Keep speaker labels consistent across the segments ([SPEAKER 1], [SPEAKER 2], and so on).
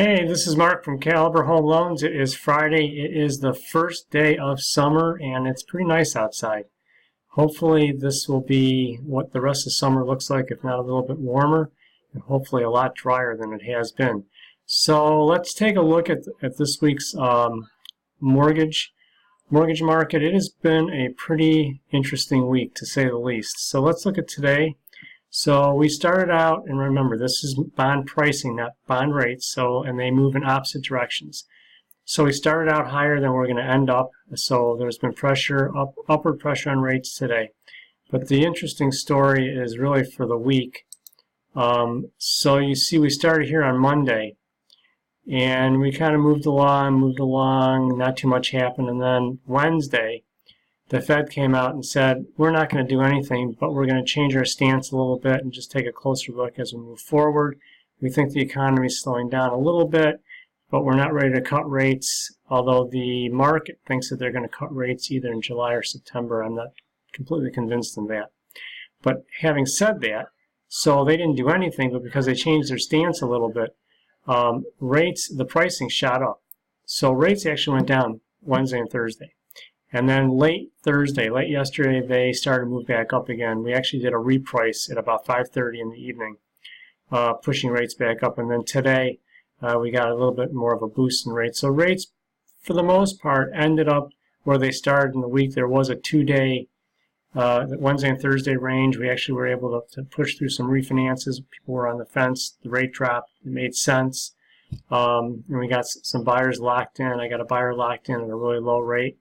[SPEAKER 1] Hey, this is Mark from Caliber Home Loans. It is Friday. It is the first day of summer and it's pretty nice outside. Hopefully this will be what the rest of summer looks like, if not a little bit warmer, and hopefully a lot drier than it has been. So let's take a look at this week's mortgage market. It has been a pretty interesting week, to say the least. So let's look at today. So we started out, and remember, this is bond pricing, not bond rates, and they move in opposite directions. So we started out higher than we're going to end up, so there's been upward pressure on rates today. But the interesting story is really for the week. So you see we started here on Monday, and we kind of moved along, not too much happened, and then Wednesday, the Fed came out and said, we're not going to do anything, but we're going to change our stance a little bit and just take a closer look as we move forward. We think the economy is slowing down a little bit, but we're not ready to cut rates, although the market thinks that they're going to cut rates either in July or September. I'm not completely convinced in that. But having said that, so they didn't do anything, but because they changed their stance a little bit, the pricing shot up. So rates actually went down Wednesday and Thursday. And then late yesterday, they started to move back up again. We actually did a reprice at about 5:30 in the evening, pushing rates back up. And then today, we got a little bit more of a boost in rates. So rates, for the most part, ended up where they started in the week. There was a two-day, Wednesday and Thursday range. We actually were able to push through some refinances. People were on the fence. The rate dropped. It made sense. And we got some buyers locked in. I got a buyer locked in at a really low rate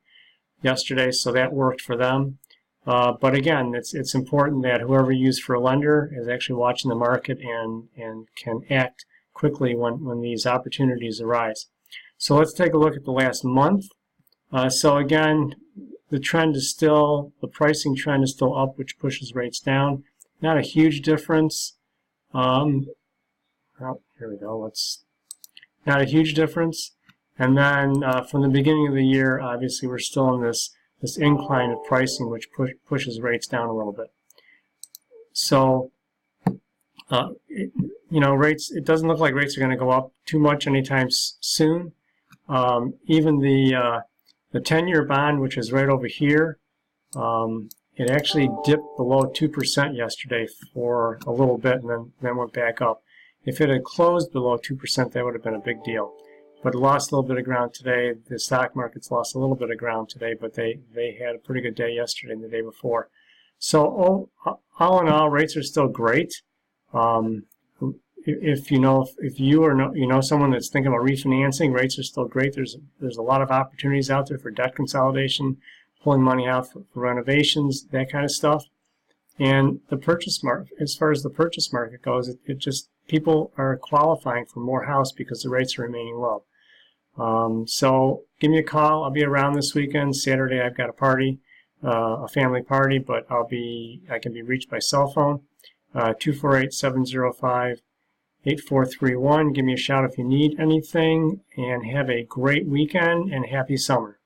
[SPEAKER 1] yesterday, so that worked for them. But again, it's important that whoever you use for a lender is actually watching the market and can act quickly when these opportunities arise. So let's take a look at the last month. So again, the pricing trend is still up, which pushes rates down. Not a huge difference. Here we go. Not a huge difference. And then from the beginning of the year, obviously, we're still in this incline of pricing, which pushes rates down a little bit. So, rates. It doesn't look like rates are going to go up too much anytime soon. Even the 10-year bond, which is right over here, it actually dipped below 2% yesterday for a little bit, and then went back up. If it had closed below 2%, that would have been a big deal. But it lost a little bit of ground today. The stock market's lost a little bit of ground today, but they had a pretty good day yesterday and the day before. So all in all, rates are still great. If you know someone that's thinking about refinancing, rates are still great. There's a lot of opportunities out there for debt consolidation, pulling money out for renovations, that kind of stuff. And the purchase market, as far as the purchase market goes, it just people are qualifying for more house because the rates are remaining low. So give me a call. I'll be around this weekend. Saturday I've got a party, a family party, but I can be reached by cell phone, 248-705-8431. Give me a shout if you need anything, and have a great weekend and happy summer.